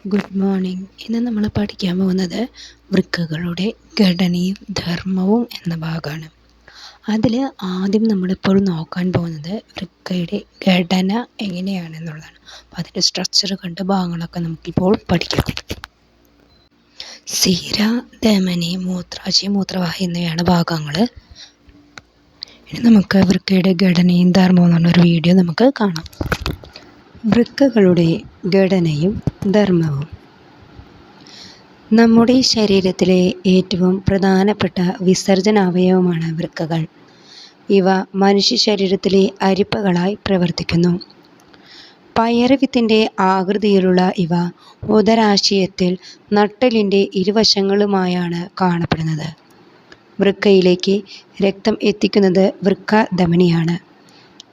Good morning. ഇന്ന് നമ്മൾ പഠിക്കാൻ പോകുന്നത് വൃക്കകളുടെ ഘടനയും ധർമ്മവും എന്ന ഭാഗമാണ്. അതിൽ ആദ്യം നമ്മളിപ്പോൾ നോക്കാൻ പോകുന്നത് വൃക്കയുടെ ഘടന എങ്ങനെയാണെന്നുള്ളതാണ്. അപ്പോൾ അതിൻ്റെ സ്ട്രക്ചർ കണ്ട് ഭാഗങ്ങളൊക്കെ നമുക്കിപ്പോൾ പഠിക്കാം. സീര, ധമനി, മൂത്രാശയം, മൂത്രവാഹി എന്നിവയാണ് ഭാഗങ്ങൾ. ഇനി നമുക്ക് വൃക്കയുടെ ഘടനയും ധർമ്മവും എന്ന് പറഞ്ഞൊരു വീഡിയോ നമുക്ക് കാണാം. വൃക്കകളുടെ ഘടനയും ധർമ്മവും. നമ്മുടെ ശരീരത്തിലെ ഏറ്റവും പ്രധാനപ്പെട്ട വിസർജനാവയവമാണ് വൃക്കകൾ. ഇവ മനുഷ്യ ശരീരത്തിലെ അരിപ്പകളായി പ്രവർത്തിക്കുന്നു. പയറുവിത്തിൻ്റെ ആകൃതിയിലുള്ള ഇവ ഉദരാശയത്തിൽ നട്ടെല്ലിൻ്റെ ഇരുവശങ്ങളുമായാണ് കാണപ്പെടുന്നത്. വൃക്കയിലേക്ക് രക്തം എത്തിക്കുന്നത് വൃക്കാധമനിയാണ്.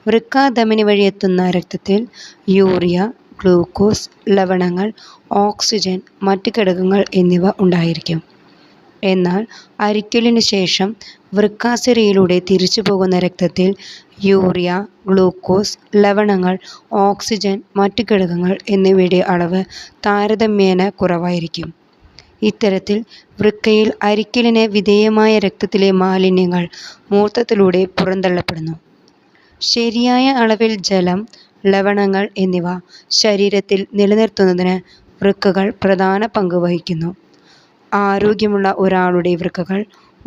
വൃക്കാധമനി വഴി എത്തുന്ന രക്തത്തിൽ യൂറിയ, ഗ്ലൂക്കോസ്, ലവണങ്ങൾ, ഓക്സിജൻ, മറ്റ് ഘടകങ്ങൾ എന്നിവ ഉണ്ടായിരിക്കും. എന്നാൽ അരിക്കലിന് ശേഷം വൃക്കാസിരയിലൂടെ തിരിച്ചു പോകുന്ന രക്തത്തിൽ യൂറിയ, ഗ്ലൂക്കോസ്, ലവണങ്ങൾ, ഓക്സിജൻ, മറ്റ് ഘടകങ്ങൾ എന്നിവയുടെ അളവ് താരതമ്യേന കുറവായിരിക്കും. ഇത്തരത്തിൽ വൃക്കയിൽ അരിക്കലിന് വിധേയമായ രക്തത്തിലെ മാലിന്യങ്ങൾ മൂത്രത്തിലൂടെ പുറന്തള്ളപ്പെടുന്നു. ശരിയായ അളവിൽ ജലം, ലവണങ്ങൾ എന്നിവ ശരീരത്തിൽ നിലനിർത്തുന്നതിന് വൃക്കകൾ പ്രധാന പങ്ക് വഹിക്കുന്നു. ആരോഗ്യമുള്ള ഒരാളുടെ വൃക്കകൾ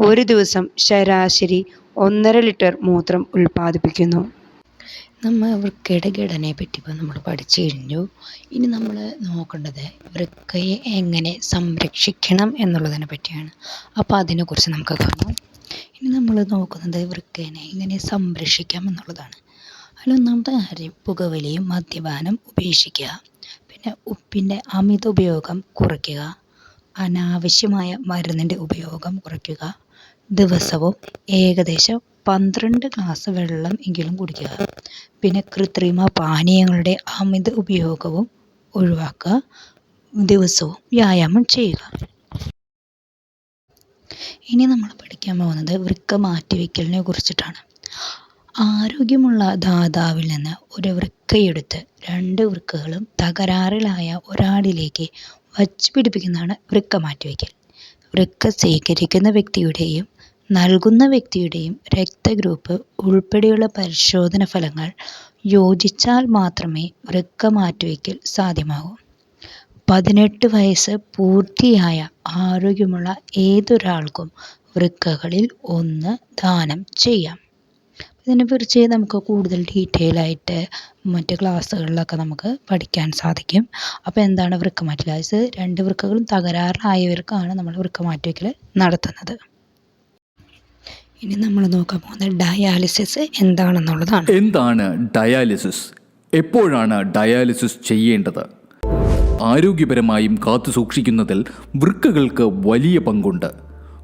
ഒരു ദിവസം ശരാശരി 1.5 ലിറ്റർ മൂത്രം ഉൽപ്പാദിപ്പിക്കുന്നു. നമ്മൾ വൃക്കയുടെ ഘടനയെ പറ്റി ഇപ്പോൾ നമ്മൾ പഠിച്ചു കഴിഞ്ഞു. ഇനി നമ്മൾ നോക്കേണ്ടത് വൃക്കയെ എങ്ങനെ സംരക്ഷിക്കണം എന്നുള്ളതിനെ പറ്റിയാണ്. അപ്പോൾ അതിനെക്കുറിച്ച് നമുക്ക് കാണാം. ഇനി നമ്മൾ നോക്കുന്നത് വൃക്കേനെ എങ്ങനെ സംരക്ഷിക്കാം എന്നുള്ളതാണ്. അതിലൊന്നാമത്തെ കാര്യം പുകവലിയും മദ്യപാനം ഉപേക്ഷിക്കുക. പിന്നെ ഉപ്പിൻ്റെ അമിത ഉപയോഗം കുറയ്ക്കുക. അനാവശ്യമായ മരുന്നിൻ്റെ ഉപയോഗം കുറയ്ക്കുക. ദിവസവും ഏകദേശം 12 ഗ്ലാസ് വെള്ളം എങ്കിലും കുടിക്കുക. പിന്നെ കൃത്രിമ പാനീയങ്ങളുടെ അമിത ഉപയോഗവും ഒഴിവാക്കുക. ദിവസവും വ്യായാമം ചെയ്യുക. ഇനി നമ്മൾ പഠിക്കാൻ പോകുന്നത് വൃക്ക മാറ്റിവെക്കലിനെ കുറിച്ചിട്ടാണ്. ആരോഗ്യമുള്ള ദാതാവിൽ നിന്ന് ഒരു വൃക്കയെടുത്ത് 2 വൃക്കകളും തകരാറിലായ ഒരാളിലേക്ക് വച്ച് പിടിപ്പിക്കുന്നതാണ് വൃക്ക മാറ്റിവെക്കൽ. വൃക്ക സ്വീകരിക്കുന്ന വ്യക്തിയുടെയും നൽകുന്ന വ്യക്തിയുടെയും രക്തഗ്രൂപ്പ് ഉൾപ്പെടെയുള്ള പരിശോധന ഫലങ്ങൾ യോജിച്ചാൽ മാത്രമേ വൃക്ക മാറ്റിവെക്കൽ സാധ്യമാകൂ. 18 വയസ്സ് പൂർത്തിയായ ആരോഗ്യമുള്ള ഏതൊരാൾക്കും വൃക്കകളിൽ ഒന്ന് ദാനം ചെയ്യാം. ഇതിനെക്കുറിച്ച് നമുക്ക് കൂടുതൽ ഡീറ്റെയിൽ ആയിട്ട് മറ്റ് ക്ലാസ്സുകളിലൊക്കെ നമുക്ക് പഠിക്കാൻ സാധിക്കും. അപ്പോൾ എന്താണ് വൃക്ക മാറ്റിവെക്കൽ? 2 വൃക്കകളും തകരാറിലായവർക്കാണ് നമ്മൾ വൃക്ക മാറ്റിവെക്കൽ നടത്തുന്നത്. ഇനി നമ്മൾ നോക്കാൻ പോകുന്നത് ഡയാലിസിസ് എന്താണെന്നുള്ളതാണ്. എന്താണ് ഡയാലിസിസ്? എപ്പോഴാണ് ഡയാലിസിസ് ചെയ്യേണ്ടത്? ആരോഗ്യപരമായും കാത്തു സൂക്ഷിക്കുന്നതിൽ വൃക്കകൾക്ക് വലിയ പങ്കുണ്ട്.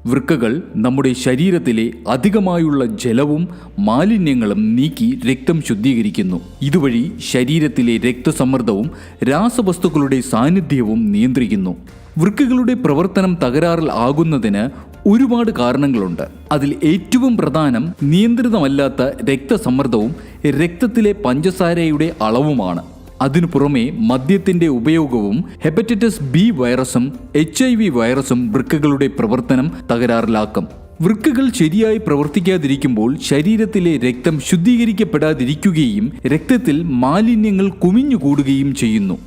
വൃക്കകൾ നമ്മുടെ ശരീരത്തിലെ അധികമായുള്ള ജലവും മാലിന്യങ്ങളും നീക്കി രക്തം ശുദ്ധീകരിക്കുന്നു. ഇതുവഴി ശരീരത്തിലെ രക്തസമ്മർദ്ദവും രാസവസ്തുക്കളുടെ സാന്നിധ്യവും നിയന്ത്രിക്കുന്നു. വൃക്കകളുടെ പ്രവർത്തനം തകരാറിൽ ആകുന്നതിന് ഒരുപാട് കാരണങ്ങളുണ്ട്. അതിൽ ഏറ്റവും പ്രധാനം നിയന്ത്രിതമല്ലാത്ത രക്തസമ്മർദ്ദവും രക്തത്തിലെ പഞ്ചസാരയുടെ അളവുമാണ്. അതിനു പുറമെ മദ്യത്തിൻ്റെ ഉപയോഗവും ഹെപ്പറ്റൈറ്റിസ് ബി വൈറസും HIV വൈറസും വൃക്കകളുടെ പ്രവർത്തനം തകരാറിലാക്കും. വൃക്കകൾ ശരിയായി പ്രവർത്തിക്കാതിരിക്കുമ്പോൾ ശരീരത്തിലെ രക്തം ശുദ്ധീകരിക്കപ്പെടാതിരിക്കുകയും രക്തത്തിൽ മാലിന്യങ്ങൾ കുമിഞ്ഞുകൂടുകയും ചെയ്യുന്നു.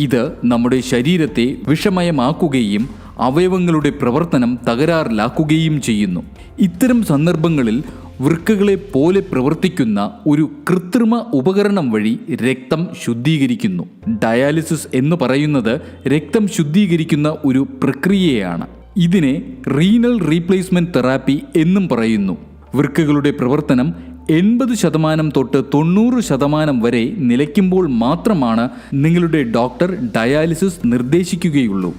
ഇത് നമ്മുടെ ശരീരത്തെ വിഷമയമാക്കുകയും അവയവങ്ങളുടെ പ്രവർത്തനം തകരാറിലാക്കുകയും ചെയ്യുന്നു. ഇത്തരം സന്ദർഭങ്ങളിൽ വൃക്കകളെ പോലെ പ്രവർത്തിക്കുന്ന ഒരു കൃത്രിമ ഉപകരണം വഴി രക്തം ശുദ്ധീകരിക്കുന്നു. ഡയാലിസിസ് എന്ന് പറയുന്നത് രക്തം ശുദ്ധീകരിക്കുന്ന ഒരു പ്രക്രിയയാണ്. ഇതിനെ റീനൽ റീപ്ലേസ്മെന്റ് തെറാപ്പി എന്നും പറയുന്നു. വൃക്കകളുടെ പ്രവർത്തനം 80% തൊട്ട് 90% വരെ നിലയ്ക്കുമ്പോൾ മാത്രമാണ് നിങ്ങളുടെ ഡോക്ടർ ഡയാലിസിസ് നിർദ്ദേശിക്കുകയുള്ളൂ.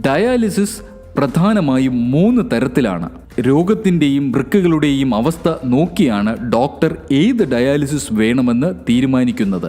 ഡയാലിസിസ് പ്രധാനമായും 3 തരത്തിലാണ്. രോഗത്തിൻ്റെയും വൃക്കകളുടെയും അവസ്ഥ നോക്കിയാണ് ഡോക്ടർ ഏത് ഡയാലിസിസ് വേണമെന്ന് തീരുമാനിക്കുന്നത്.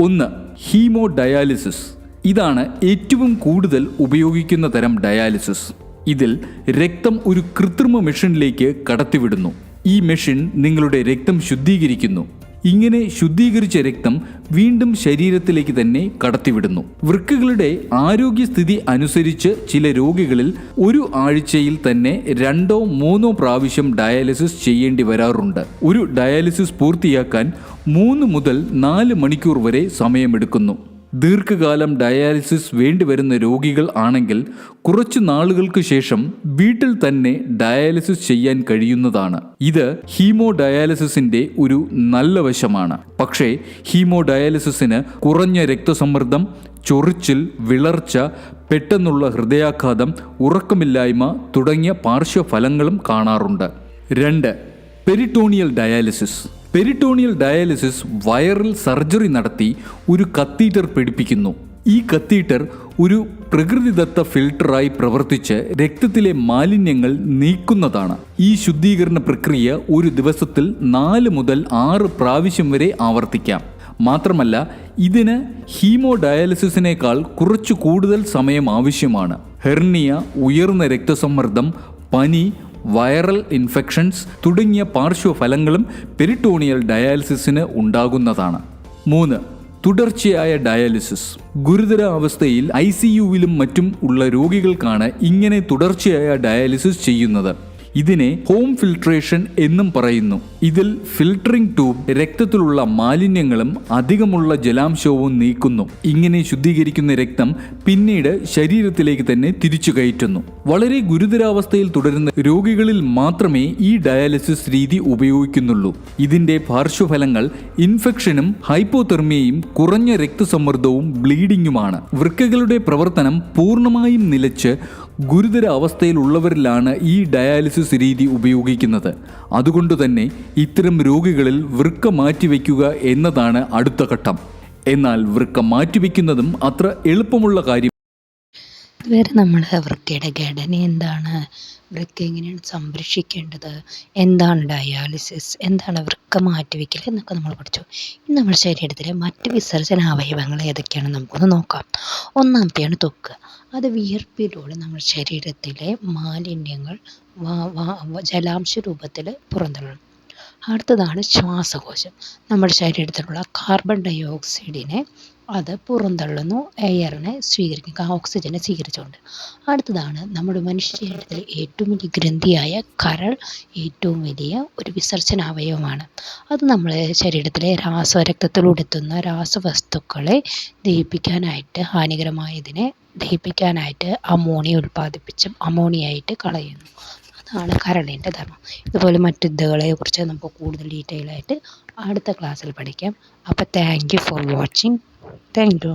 1. Haemo dialysis. ഇതാണ് ഏറ്റവും കൂടുതൽ ഉപയോഗിക്കുന്ന തരം ഡയാലിസിസ്. ഇതിൽ രക്തം ഒരു കൃത്രിമ മെഷീനിലേക്ക് കടത്തിവിടുന്നു. ഈ മെഷീൻ നിങ്ങളുടെ രക്തം ശുദ്ധീകരിക്കുന്നു. ഇങ്ങനെ ശുദ്ധീകരിച്ച രക്തം വീണ്ടും ശരീരത്തിലേക്ക് തന്നെ കടത്തിവിടുന്നു. വൃക്കകളുടെ ആരോഗ്യസ്ഥിതി അനുസരിച്ച് ചില രോഗികളിൽ ഒരു ആഴ്ചയിൽ തന്നെ 2-3 പ്രാവശ്യം ഡയാലിസിസ് ചെയ്യേണ്ടി വരാറുണ്ട്. ഒരു ഡയാലിസിസ് പൂർത്തിയാക്കാൻ 3 മുതൽ 4 മണിക്കൂർ വരെ സമയമെടുക്കുന്നു. ദീർഘകാലം ഡയാലിസിസ് വേണ്ടിവരുന്ന രോഗികൾ ആണെങ്കിൽ കുറച്ചു നാളുകൾക്ക് ശേഷം വീട്ടിൽ തന്നെ ഡയാലിസിസ് ചെയ്യാൻ കഴിയുന്നതാണ്. ഇത് ഹീമോ ഡയാലിസിസിന്റെ ഒരു നല്ല വശമാണ്. പക്ഷേ ഹീമോ ഡയാലിസിസിന് കുറഞ്ഞ രക്തസമ്മർദ്ദം, ചൊറിച്ചിൽ, വിളർച്ച, പെട്ടെന്നുള്ള ഹൃദയാഘാതം, ഉറക്കമില്ലായ്മ തുടങ്ങിയ പാർശ്വഫലങ്ങളും കാണാറുണ്ട്. 2. Peritoneal dialysis. പെരിറ്റോണിയൽ ഡയാലിസിസ് വയറിൽ സർജറി നടത്തി ഒരു കത്തീറ്റർ പിടിപ്പിക്കുന്നു. ഈ കത്തീറ്റർ ഒരു പ്രകൃതിദത്ത ഫിൽട്ടറായി പ്രവർത്തിച്ച് രക്തത്തിലെ മാലിന്യങ്ങൾ നീക്കുന്നതാണ്. ഈ ശുദ്ധീകരണ പ്രക്രിയ ഒരു ദിവസത്തിൽ 4 മുതൽ 6 പ്രാവശ്യം വരെ ആവർത്തിക്കാം. മാത്രമല്ല ഇതിന് ഹീമോ ഡയാലിസിസിനേക്കാൾ കുറച്ചു കൂടുതൽ സമയം ആവശ്യമാണ്. ഹെർണിയ, ഉയർന്ന രക്തസമ്മർദ്ദം, പനി, വൈറൽ ഇൻഫെക്ഷൻസ് തുടങ്ങിയ പാർശ്വഫലങ്ങളും പെരിറ്റോണിയൽ ഡയാലിസിസിന് ഉണ്ടാകുന്നതാണ്. 3. തുടർച്ചയായ ഡയാലിസിസ്. ഗുരുതര അവസ്ഥയിൽ ICUവിലും മറ്റും ഉള്ള രോഗികൾക്കാണ് ഇങ്ങനെ തുടർച്ചയായ ഡയാലിസിസ് ചെയ്യുന്നത്. ഇതിനെ ഹോം ഫിൽട്രേഷൻ എന്നും പറയുന്നു. ഇതിൽ ഫിൽട്ടറിംഗ് ട്യൂബ് രക്തത്തിലുള്ള മാലിന്യങ്ങളും അധികമുള്ള ജലാംശവും നീക്കുന്നു. ഇങ്ങനെ ശുദ്ധീകരിക്കുന്ന രക്തം പിന്നീട് ശരീരത്തിലേക്ക് തന്നെ തിരിച്ചു കയറ്റുന്നു. വളരെ ഗുരുതരാവസ്ഥയിൽ തുടരുന്ന രോഗികളിൽ മാത്രമേ ഈ ഡയാലിസിസ് രീതി ഉപയോഗിക്കുന്നുള്ളൂ. ഇതിന്റെ പാർശ്വഫലങ്ങൾ ഇൻഫെക്ഷനും ഹൈപ്പോതെർമിയയും കുറഞ്ഞ രക്തസമ്മർദ്ദവും ബ്ലീഡിങ്ങുമാണ്. വൃക്കകളുടെ പ്രവർത്തനം പൂർണ്ണമായും നിലച്ച് ഗുരുതര അവസ്ഥയിലുള്ളവരിലാണ് ഈ ഡയാലിസിസ് രീതി ഉപയോഗിക്കുന്നത്. അതുകൊണ്ടുതന്നെ ഇത്തരം രോഗികളിൽ വൃക്ക മാറ്റിവെക്കുക എന്നതാണ് അടുത്ത ഘട്ടം. എന്നാൽ വൃക്ക മാറ്റിവെക്കുന്നതും അത്ര എളുപ്പമുള്ള കാര്യം. ഇതുവരെ നമ്മൾ വൃക്കയുടെ ഘടന എന്താണ്, വൃക്ക എങ്ങനെയാണ് സംരക്ഷിക്കേണ്ടത്, എന്താണ് ഡയാലിസിസ്, എന്താണ് വൃക്ക മാറ്റിവെക്കൽ എന്നൊക്കെ നമ്മൾ പഠിച്ചു. ഇനി നമ്മുടെ ശരീരത്തിലെ മറ്റ് വിസർജന അവയവങ്ങൾ ഏതൊക്കെയാണെന്ന് നമുക്കൊന്ന് നോക്കാം. ഒന്നാമത്തെയാണ് ത്വക്ക്. അത് വിയർപ്പിലൂടെ നമ്മുടെ ശരീരത്തിലെ മാലിന്യങ്ങൾ ജലാംശ രൂപത്തിൽ പുറന്തള്ളും. അടുത്തതാണ് ശ്വാസകോശം. നമ്മുടെ ശരീരത്തിലുള്ള കാർബൺ ഡൈ ഓക്സൈഡിനെ അത് പുറന്തള്ളുന്നു, എയറിനെ സ്വീകരിക്കും, ഓക്സിജനെ സ്വീകരിച്ചുകൊണ്ട്. അടുത്തതാണ് നമ്മുടെ മനുഷ്യ ശരീരത്തിലെ ഏറ്റവും വലിയ ഗ്രന്ഥിയായ കരൾ. ഏറ്റവും വലിയ ഒരു വിസർജന അവയവമാണ്. അത് നമ്മുടെ ശരീരത്തിലെ രക്തത്തിലൂടെ എത്തുന്ന രാസവസ്തുക്കളെ ദഹിപ്പിക്കാനായിട്ട്, ഹാനികരമായതിനെ ദഹിപ്പിക്കാനായിട്ട് അമോണിയായിട്ട് കളയുന്നു. അതാണ് കരളിൻ്റെ ധർമ്മം. ഇതുപോലെ മറ്റു ഇതുകളെ കുറിച്ച് നമുക്ക് കൂടുതൽ ഡീറ്റെയിൽ ആയിട്ട് അടുത്ത ക്ലാസ്സിൽ പഠിക്കാം. അപ്പോൾ thank you for watching. Thank you.